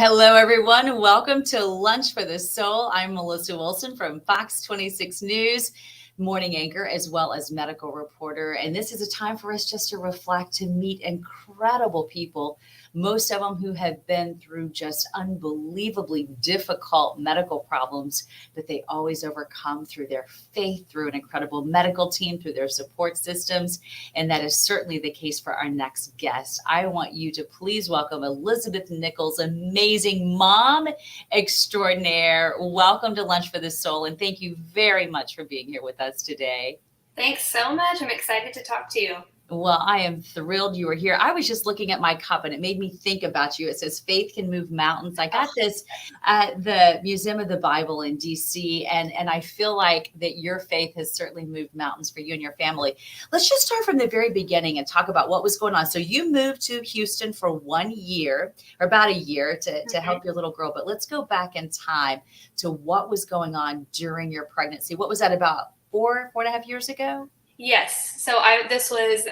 Hello, everyone. Welcome to Lunch for the Soul. I'm Melissa Wilson from Fox 26 News, morning anchor, as well as medical reporter. And this is a time for us just to reflect, to meet incredible people, most of them who have been through just unbelievably difficult medical problems, but they always overcome through their faith, through an incredible medical team, through their support systems. And that is certainly the case for our next guest. I want you to please welcome Elizabeth Nichols, amazing mom extraordinaire. Welcome to Lunch for the Soul, and thank you very much for being here with us today. Thanks so much. I'm excited to talk to you. Well, I am thrilled you were here. I was just looking at my cup and it made me think about you. It says faith can move mountains. I got this at the Museum of the Bible in DC, and I feel like that your faith has certainly moved mountains for you and your family. Let's just start from the very beginning and talk about what was going on. So you moved to Houston for 1 year, or about a year, to help your little girl. But let's go back in time to what was going on during your pregnancy. What was that, about 4.5 years ago? Yes. So this was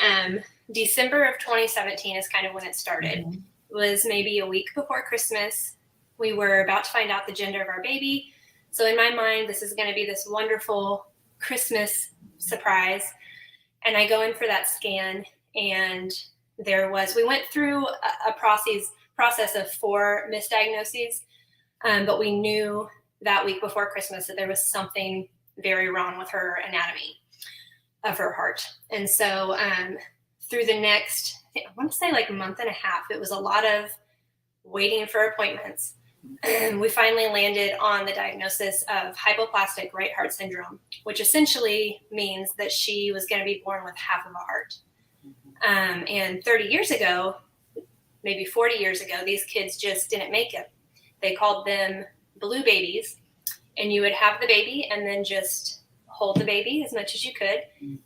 December of 2017 is kind of when it started. Mm-hmm. It was maybe a week before Christmas. We were about to find out the gender of our baby. So in my mind, this is going to be this wonderful Christmas surprise. And I go in for that scan, and we went through a process of 4 misdiagnoses, but we knew that week before Christmas that there was something very wrong with her anatomy of her heart. And so through the next, I want to say like a month and a half, it was a lot of waiting for appointments. And we finally landed on the diagnosis of hypoplastic right heart syndrome, which essentially means that she was going to be born with half of a heart. And 30 years ago, maybe 40 years ago, these kids just didn't make it. They called them blue babies, and you would have the baby and then just hold the baby as much as you could,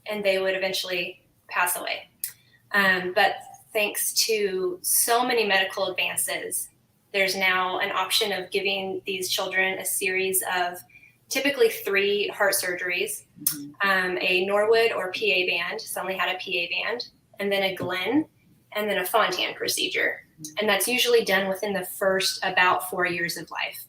and they would eventually pass away. But thanks to so many medical advances, there's now an option of giving these children a series of typically 3 heart surgeries, a Norwood or PA band. Sunley had a PA band, and then a Glenn, and then a Fontan procedure. And that's usually done within the first about 4 years of life.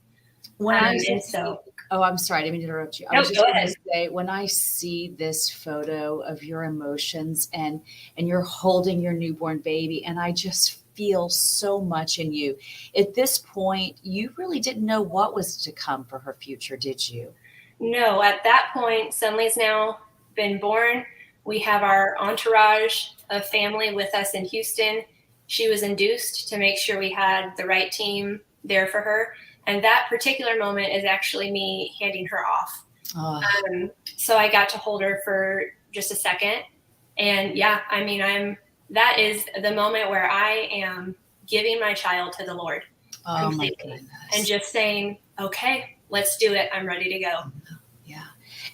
I'm sorry, I didn't mean to interrupt you. I was just going to say, when I see this photo of your emotions and you're holding your newborn baby, and I just feel so much in you. At this point, you really didn't know what was to come for her future, did you? No, at that point, Sunley's now been born. We have our entourage of family with us in Houston. She was induced to make sure we had the right team there for her. And that particular moment is actually me handing her off. Oh. So I got to hold her for just a second. And yeah, I mean, that is the moment where I am giving my child to the Lord completely. And just saying, okay, let's do it. I'm ready to go. Yeah.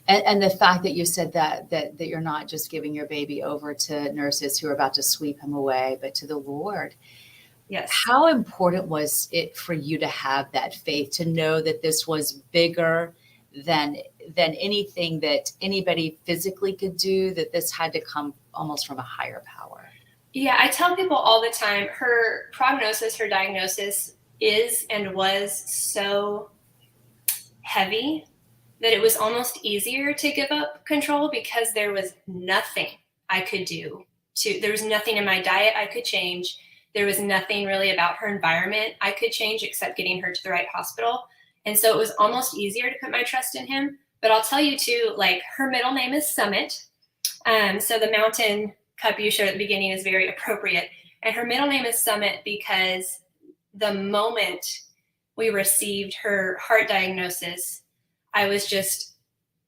And the fact that you said that you're not just giving your baby over to nurses who are about to sweep him away, but to the Lord. Yes. How important was it for you to have that faith, to know that this was bigger than anything that anybody physically could do, that this had to come almost from a higher power? Yeah, I tell people all the time, her prognosis, her diagnosis is and was so heavy that it was almost easier to give up control, because there was nothing I could do. There was nothing in my diet I could change. There was nothing really about her environment I could change except getting her to the right hospital. And so it was almost easier to put my trust in him. But I'll tell you too, like, her middle name is Summit. So the mountain cup you showed at the beginning is very appropriate. And her middle name is Summit because the moment we received her heart diagnosis, I was just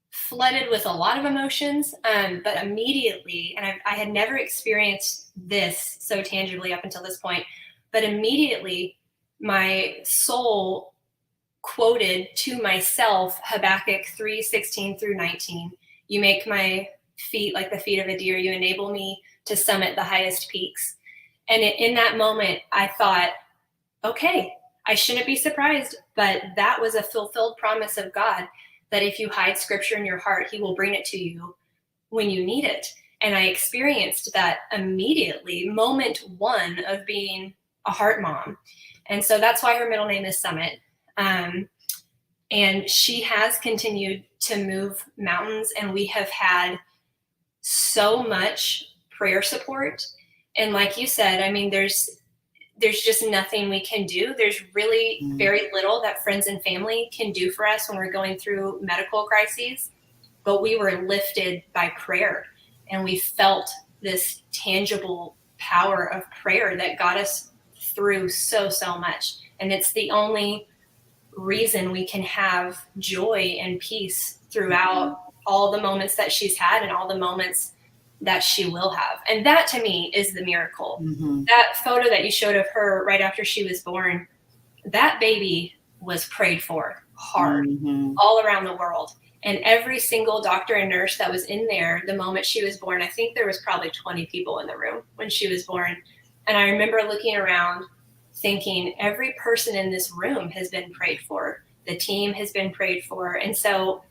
flooded with a lot of emotions, but immediately, and I had never experienced this so tangibly up until this point, but immediately my soul quoted to myself Habakkuk 3:16 through 19. You make my feet like the feet of a deer. You enable me to summit the highest peaks. And in that moment, I thought, okay, I shouldn't be surprised, but that was a fulfilled promise of God, that if you hide scripture in your heart, he will bring it to you when you need it. And I experienced that immediately, moment one of being a heart mom. And so that's why her middle name is Summit. And she has continued to move mountains, and we have had so much prayer support. And like you said, I mean, there's just nothing we can do. There's really very little that friends and family can do for us when we're going through medical crises. But we were lifted by prayer, and we felt this tangible power of prayer that got us through so much. And it's the only reason we can have joy and peace throughout all the moments that she's had and all the moments that she will have. And that to me is the miracle. That photo that you showed of her right after she was born, that baby was prayed for hard all around the world. And every single doctor and nurse that was in there the moment she was born, I think there was probably 20 people in the room when she was born. And I remember looking around thinking, every person in this room has been prayed for. The team has been prayed for. And so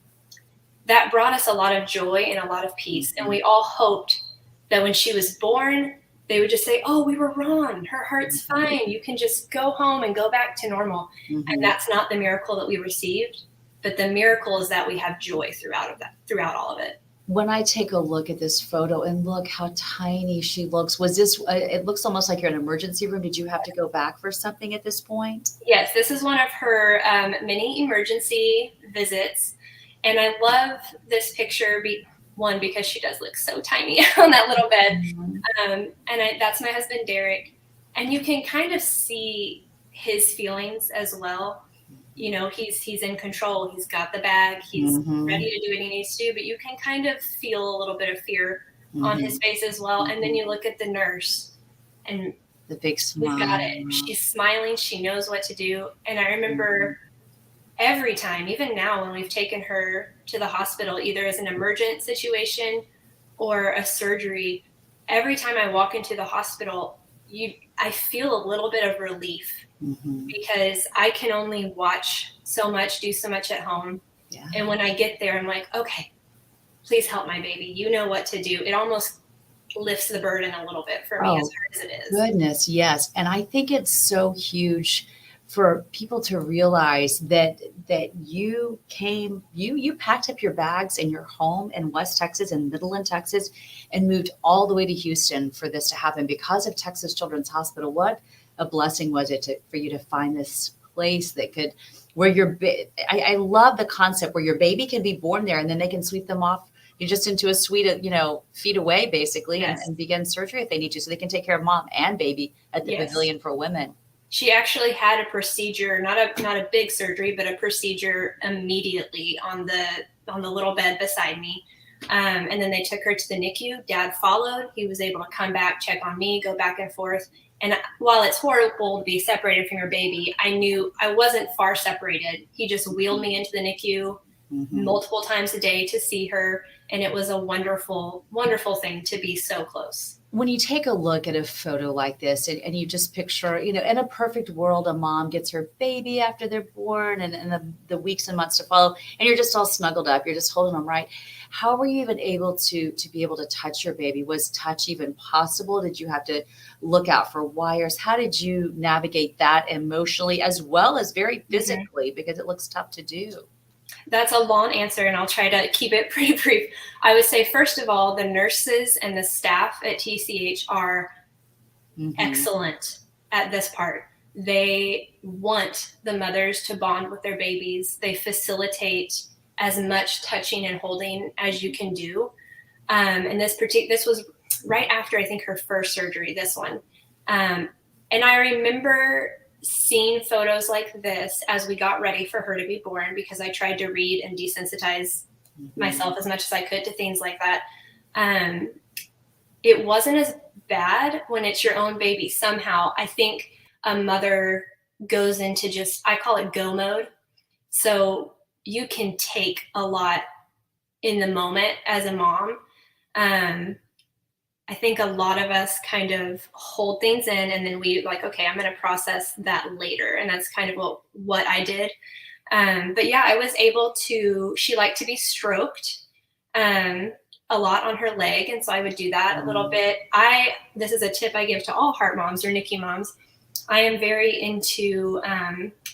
that brought us a lot of joy and a lot of peace. And we all hoped that when she was born, they would just say, oh, we were wrong. Her heart's fine. You can just go home and go back to normal. And that's not the miracle that we received. But the miracle is that we have joy throughout all of it. When I take a look at this photo and look how tiny she looks, was this, it looks almost like you're in an emergency room. Did you have to go back for something at this point? Yes, this is one of her many emergency visits. And I love this picture, because she does look so tiny on that little bed. That's my husband, Derek. And you can kind of see his feelings as well. You know, he's in control. He's got the bag. He's ready to do what he needs to do. But you can kind of feel a little bit of fear on his face as well. And then you look at the nurse, and the big smile. We've got it. She's smiling. She knows what to do. And I remember every time, even now when we've taken her to the hospital, either as an emergent situation or a surgery, every time I walk into the hospital, I feel a little bit of relief because I can only watch so much, do so much at home. Yeah. And when I get there, I'm like, okay, please help my baby. You know what to do. It almost lifts the burden a little bit for me, as hard as it is. Goodness, yes. And I think it's so huge for people to realize that you packed up your bags in your home in West Texas and Midland, Texas, and moved all the way to Houston for this to happen because of Texas Children's Hospital. What a blessing was it for you to find this place that could, where I love the concept where your baby can be born there and then they can sweep them off just into a suite of, feet away basically, and begin surgery if they need to, so they can take care of mom and baby at the pavilion for women. She actually had a procedure, not a big surgery, but a procedure immediately on the little bed beside me. And then they took her to the NICU. Dad followed. He was able to come back, check on me, go back and forth. And while it's horrible to be separated from your baby, I knew I wasn't far separated. He just wheeled me into the NICU multiple times a day to see her. And it was a wonderful, wonderful thing to be so close. When you take a look at a photo like this and you just picture, in a perfect world, a mom gets her baby after they're born and the weeks and months to follow, and you're just all snuggled up, you're just holding them, right? How were you even able to be able to touch your baby? Was touch even possible? Did you have to look out for wires? How did you navigate that emotionally as well as very physically, because it looks tough to do? That's a long answer, and I'll try to keep it pretty brief. I would say, first of all, the nurses and the staff at TCH are excellent at this part. They want the mothers to bond with their babies. They facilitate as much touching and holding as you can do. And this was right after, I think, her first surgery, this one. And I remember seeing photos like this as we got ready for her to be born, because I tried to read and desensitize myself as much as I could to things like that. It wasn't as bad when it's your own baby. Somehow I think a mother goes into I call it go mode. So you can take a lot in the moment as a mom. I think a lot of us kind of hold things in, and then we okay, I'm going to process that later. And that's kind of what I did. But yeah, I was able to, she liked to be stroked a lot on her leg. And so I would do that a little bit. This is a tip I give to all heart moms or NICU moms. I am very into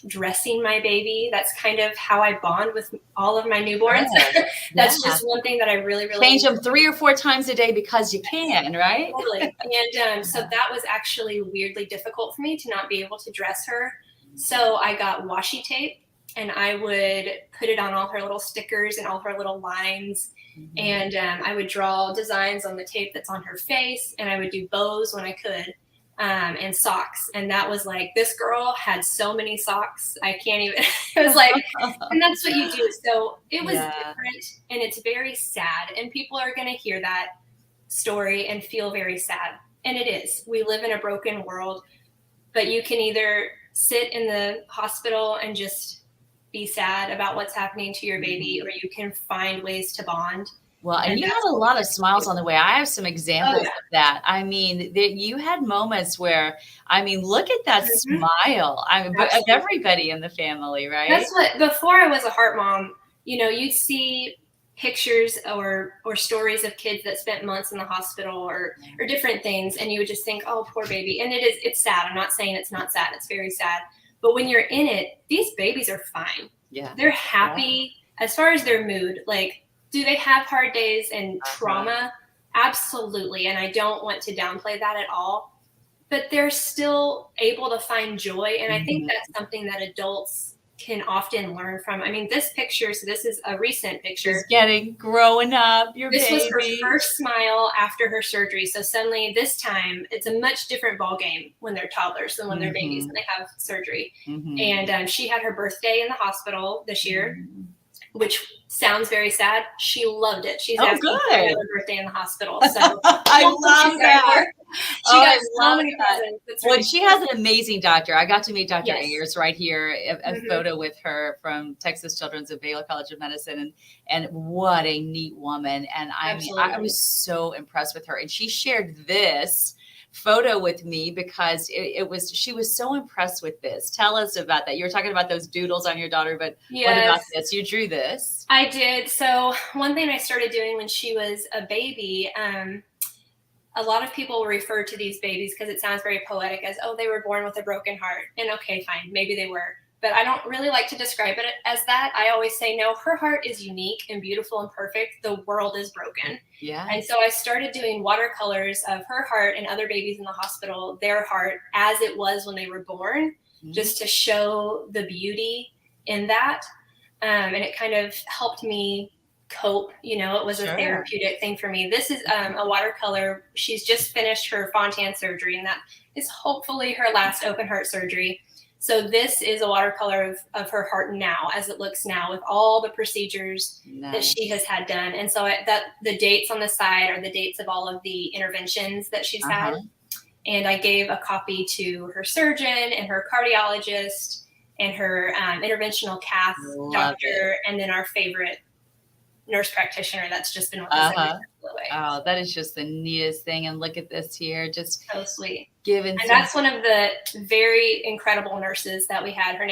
dressing my baby. That's kind of how I bond with all of my newborns. That's Yeah. just one thing that I really, really Change them 3 or 4 times a day because you can, right? Totally. And so that was actually weirdly difficult for me to not be able to dress her. So I got washi tape and I would put it on all her little stickers and all her little lines. And I would draw designs on the tape that's on her face, and I would do bows when I could, and socks. And that was like, this girl had so many socks. I can't even, it was like, and that's what you do. So it was different, and it's very sad. And people are going to hear that story and feel very sad. And it is. We live in a broken world, but you can either sit in the hospital and just be sad about what's happening to your baby, or you can find ways to bond. Well, and you had a lot of smiles on the way. I have some examples of that. I mean, you had moments where, I mean, look at that smile. I mean, of everybody in the family, right? That's what, before I was a heart mom, you know, you'd see pictures or stories of kids that spent months in the hospital or different things, and you would just think, oh, poor baby. And it's sad. I'm not saying it's not sad. It's very sad. But when you're in it, these babies are fine. Yeah. They're happy. As far as their mood, like, do they have hard days and trauma? Absolutely. And I don't want to downplay that at all. But they're still able to find joy. And I think that's something that adults can often learn from. I mean, this picture, so this is a recent picture. She's growing up, this was her first smile after her surgery. So suddenly this time, it's a much different ball game when they're toddlers than when they're babies and they have surgery. And she had her birthday in the hospital this year, which sounds very sad. She loved it. She's asking for another birthday in the hospital. So I love that. She got so many presents. Well, she has an amazing doctor. I got to meet Dr. Ayers right here, a photo with her from Texas Children's at Baylor College of Medicine. And what a neat woman. And I mean, I was so impressed with her. And she shared this photo with me because she was so impressed with this. Tell us about that. You were talking about those doodles on your daughter, but what about this? You drew this. I did. So one thing I started doing when she was a baby, a lot of people refer to these babies because it sounds very poetic as, oh, they were born with a broken heart. And okay, fine, maybe they were. But I don't really like to describe it as that. I always say, no, her heart is unique and beautiful and perfect. The world is broken. Yeah. And so I started doing watercolors of her heart and other babies in the hospital, their heart as it was when they were born, just to show the beauty in that. And it kind of helped me cope. You know, it was a therapeutic thing for me. This is a watercolor. She's just finished her Fontan surgery, and that is hopefully her last open heart surgery. So this is a watercolor of her heart now, as it looks now, with all the procedures that she has had done. And so the dates on the side are the dates of all of the interventions that she's had. And I gave a copy to her surgeon and her cardiologist and her interventional cath doctor, and then our favorite nurse practitioner that's just been with us every step of the way. Oh, that is just the neatest thing. And look at this here, just so sweet. And that's one of the very incredible nurses that we had. Her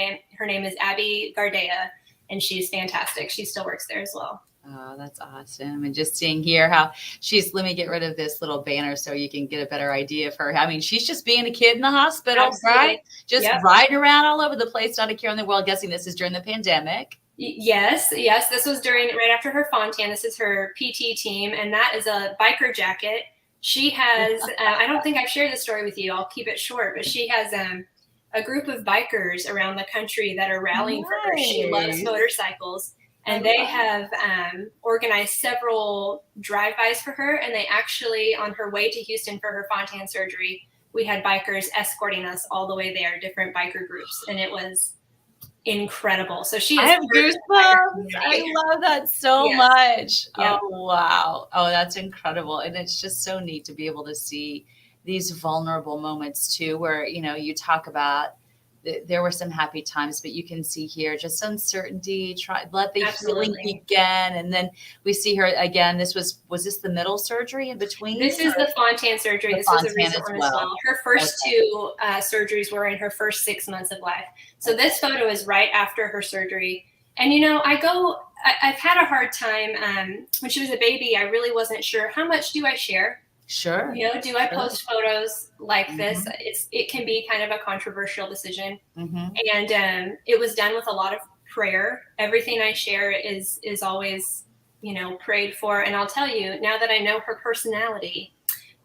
name is Abby Gardea, and she's fantastic. She still works there as well. Oh, that's awesome. And just seeing here how let me get rid of this little banner so you can get a better idea of her. I mean, she's just being a kid in the hospital, right? Just riding around all over the place, not a care in the world. Guessing this is during the pandemic. Yes. This was right after her Fontan. This is her PT team, and that is a biker jacket. She has, I don't think I've shared this story with you. I'll keep it short, but she has a group of bikers around the country that are rallying for her. She loves motorcycles, and they have organized several drive-bys for her. And they actually, on her way to Houston for her Fontan surgery, we had bikers escorting us all the way there, different biker groups, and it was incredible. So I have goosebumps. I love that so much. Yep. Oh, wow. Oh, that's incredible. And it's just so neat to be able to see these vulnerable moments too, where, you know, you talk about there were some happy times, but you can see here just uncertainty, let the healing begin. And then we see her again. Was this the middle surgery in between? This is the Fontan surgery. This was a recent one as well. Her first two surgeries were in her first 6 months of life. So this photo is right after her surgery. And, you know, I've had a hard time. When she was a baby, I really wasn't sure how much do I share. Sure. You know, do I Sure. post photos like this? Hmm. It can be kind of a controversial decision, Hmm. and it was done with a lot of prayer. Everything I share is always, you know, prayed for. And I'll tell you, now that I know her personality,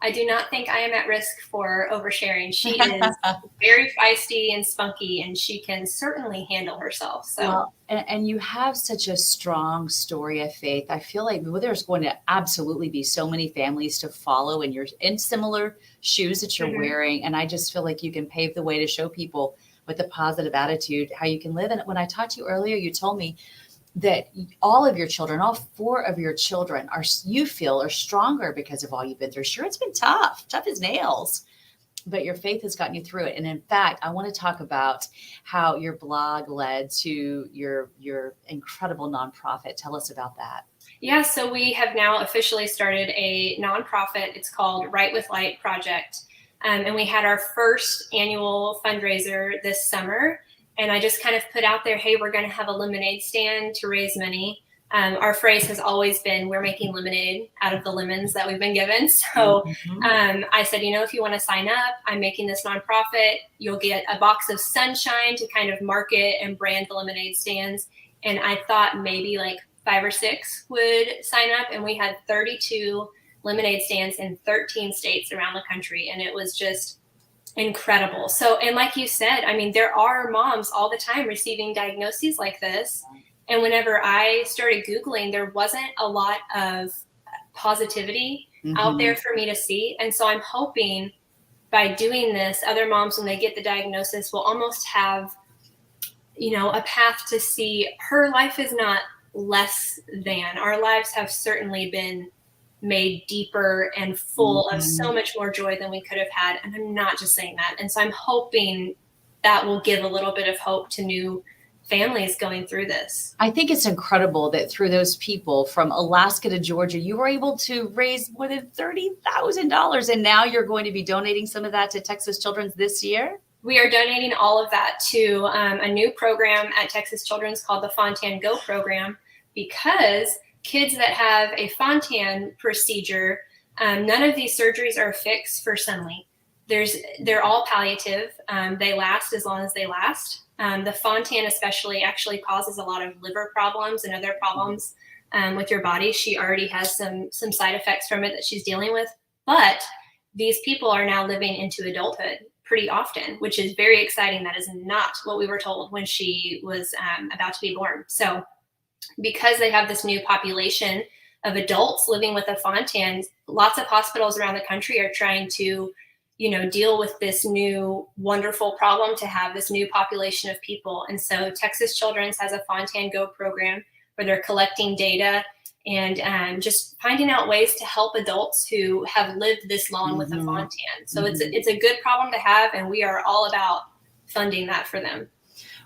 I do not think I am at risk for oversharing. She is very feisty and spunky, and she can certainly handle herself. So, Well, and you have such a strong story of faith. I feel like there's going to absolutely be so many families to follow in your in similar shoes that you're mhm. wearing. And I just feel like you can pave the way to show people with a positive attitude how you can live. And when I talked to you earlier, you told me that all of your children, all four of your children are, you feel, are stronger because of all you've been through. Sure, it's been tough, tough as nails, but your faith has gotten you through it. And in fact, I want to talk about how your blog led to your incredible nonprofit. Tell us about that. Yeah, so we have now officially started a nonprofit. It's called Right with Light Project. And we had our first annual fundraiser this summer. And I just kind of put out there, hey, we're going to have a lemonade stand to raise money. Our phrase has always been, we're making lemonade out of the lemons that we've been given. So Mhm. I said, you know, if you want to sign up, I'm making this nonprofit. You'll get a box of sunshine to kind of market and brand the lemonade stands. And I thought maybe like 5 or 6 would sign up, and we had 32 lemonade stands in 13 states around the country, and it was just incredible. So, and like you said, I mean, there are moms all the time receiving diagnoses like this, and whenever I started Googling, there wasn't a lot of positivity out there Mhm. for me to see. And so I'm hoping by doing this, other moms, when they get the diagnosis, will almost have, you know, a path to see her life is not less than. Our lives have certainly been made deeper and full of so Mhm. much more joy than we could have had. And I'm not just saying that. And so I'm hoping that will give a little bit of hope to new families going through this. I think it's incredible that through those people from Alaska to Georgia, you were able to raise more than $30,000. And now you're going to be donating some of that to Texas Children's this year. We are donating all of that to a new program at Texas Children's called the Fontan Go program, because kids that have a Fontan procedure, none of these surgeries are fixed for Sunley. They're all palliative. They last as long as they last. The Fontan especially actually causes a lot of liver problems and other problems with your body. She already has some side effects from it that she's dealing with, but these people are now living into adulthood pretty often, which is very exciting. That is not what we were told when she was about to be born. So, because they have this new population of adults living with a Fontan, lots of hospitals around the country are trying to, you know, deal with this new wonderful problem to have this new population of people. And so, Texas Children's has a Fontan Go program where they're collecting data and just finding out ways to help adults who have lived this long with a Mhm. Fontan. So Mhm. it's a good problem to have, and we are all about funding that for them.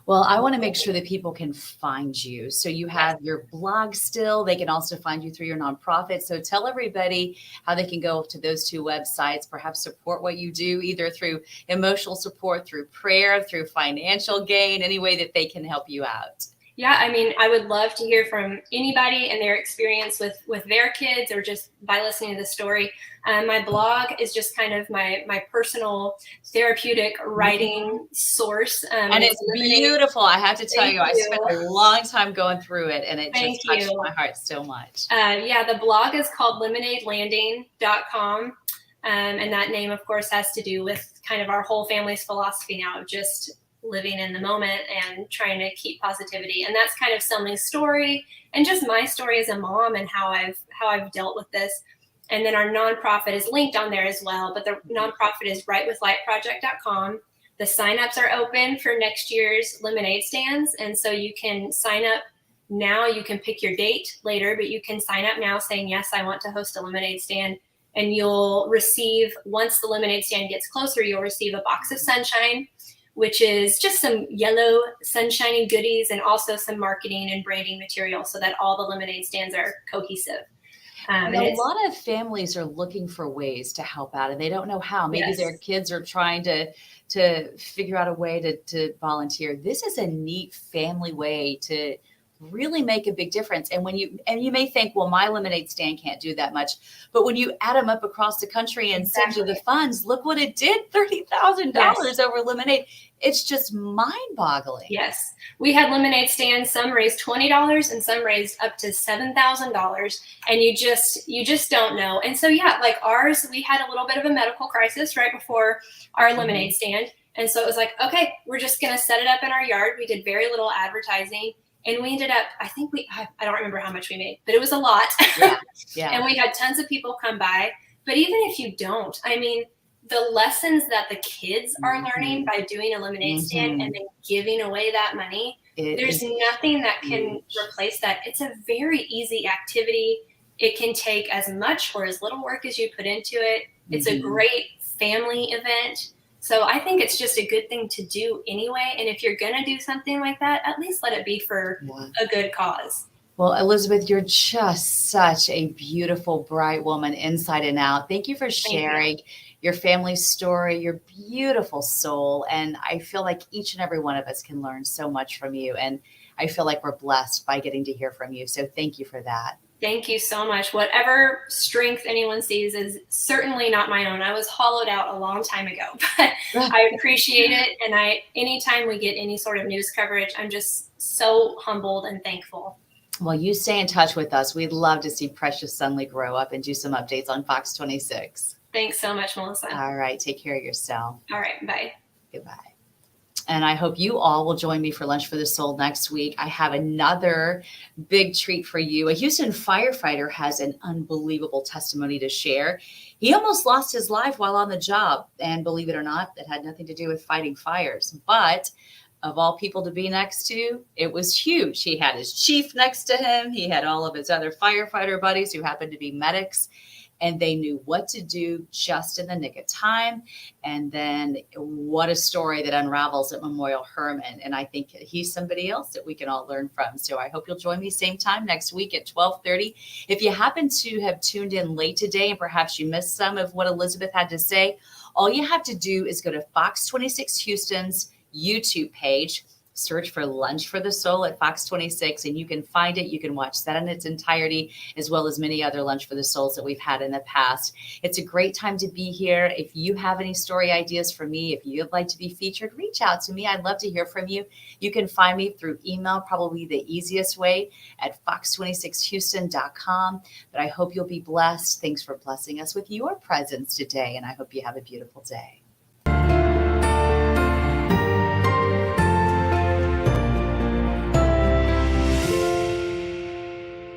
Well, I want to make sure that people can find you. So you Yes. have your blog still. They can also find you through your nonprofit. So tell everybody how they can go to those two websites, perhaps support what you do, either through emotional support, through prayer, through financial gain, any way that they can help you out. Yeah, I mean, I would love to hear from anybody and their experience with their kids, or just by listening to the story. My blog is just kind of my personal therapeutic Mhm. writing source, and And it's it's Lemonade. beautiful. I have to tell Thank you, I spent you, a long time going through it and it thank just touched you. my heart so much. Yeah, the blog is called lemonadelanding.com. And that name, of course, has to do with kind of our whole family's philosophy now of just living in the moment and trying to keep positivity. And that's kind of Sunley's story and just my story as a mom and how I've dealt with this. And then our nonprofit is linked on there as well. But the nonprofit is rightwithlightproject.com. The signups are open for next year's lemonade stands. And so you can sign up now. You can pick your date later, but you can sign up now saying, yes, I want to host a lemonade stand. And you'll receive, once the lemonade stand gets closer, you'll receive a box of sunshine, which is just some yellow sunshiny goodies and also some marketing and branding material so that all the lemonade stands are cohesive. And And a it's, lot of families are looking for ways to help out and they don't know how. Maybe their yes. kids are trying to figure out a way to volunteer. This is a neat family way to really make a big difference. And you may think, well, my lemonade stand can't do that much, but when you add them up across the country and send you the funds, look what it did, $30,000 over lemonade. It's just mind boggling. Yes. We had lemonade stands. Some raised $20 and some raised up to $7,000. And you just don't know. And so, yeah, like ours, we had a little bit of a medical crisis right before our lemonade stand. And so it was like, okay, we're just going to set it up in our yard. We did very little advertising. And we ended up, I don't remember how much we made, but it was a lot. Yeah. And we had tons of people come by. But even if you don't, I mean, the lessons that the kids are learning by doing a lemonade stand and then giving away that money, there's nothing that can replace that. It's a very easy activity. It can take as much or as little work as you put into it. It's a great family event. So I think it's just a good thing to do anyway. And if you're going to do something like that, at least let it be for a good cause. Well, Elizabeth, you're just such a beautiful, bright woman inside and out. Thank you for sharing your family's story, your beautiful soul. And I feel like each and every one of us can learn so much from you. And I feel like we're blessed by getting to hear from you. So thank you for that. Thank you so much. Whatever strength anyone sees is certainly not my own. I was hollowed out a long time ago, but I appreciate it. And anytime we get any sort of news coverage, I'm just so humbled and thankful. Well, you stay in touch with us. We'd love to see precious Sunley grow up and do some updates on Fox 26. Thanks so much, Melissa. All right. Take care of yourself. All right. Bye. Goodbye. And I hope you all will join me for Lunch for the Soul next week. I have another big treat for you. A Houston firefighter has an unbelievable testimony to share. He almost lost his life while on the job. And believe it or not, that had nothing to do with fighting fires. But of all people to be next to, it was huge. He had his chief next to him. He had all of his other firefighter buddies who happened to be medics. And they knew what to do just in the nick of time. And then what a story that unravels at Memorial Hermann. And I think he's somebody else that we can all learn from. So I hope you'll join me same time next week at 12:30. If you happen to have tuned in late today and perhaps you missed some of what Elizabeth had to say, all you have to do is go to Fox 26 Houston's YouTube page. Search for Lunch for the Soul at Fox 26 and you can find it. You can watch that in its entirety, as well as many other Lunch for the Souls that we've had in the past. It's a great time to be here. If you have any story ideas for me, if you'd like to be featured, reach out to me. I'd love to hear from you. You can find me through email, probably the easiest way, at fox26houston.com. But I hope you'll be blessed. Thanks for blessing us with your presence today, and I hope you have a beautiful day.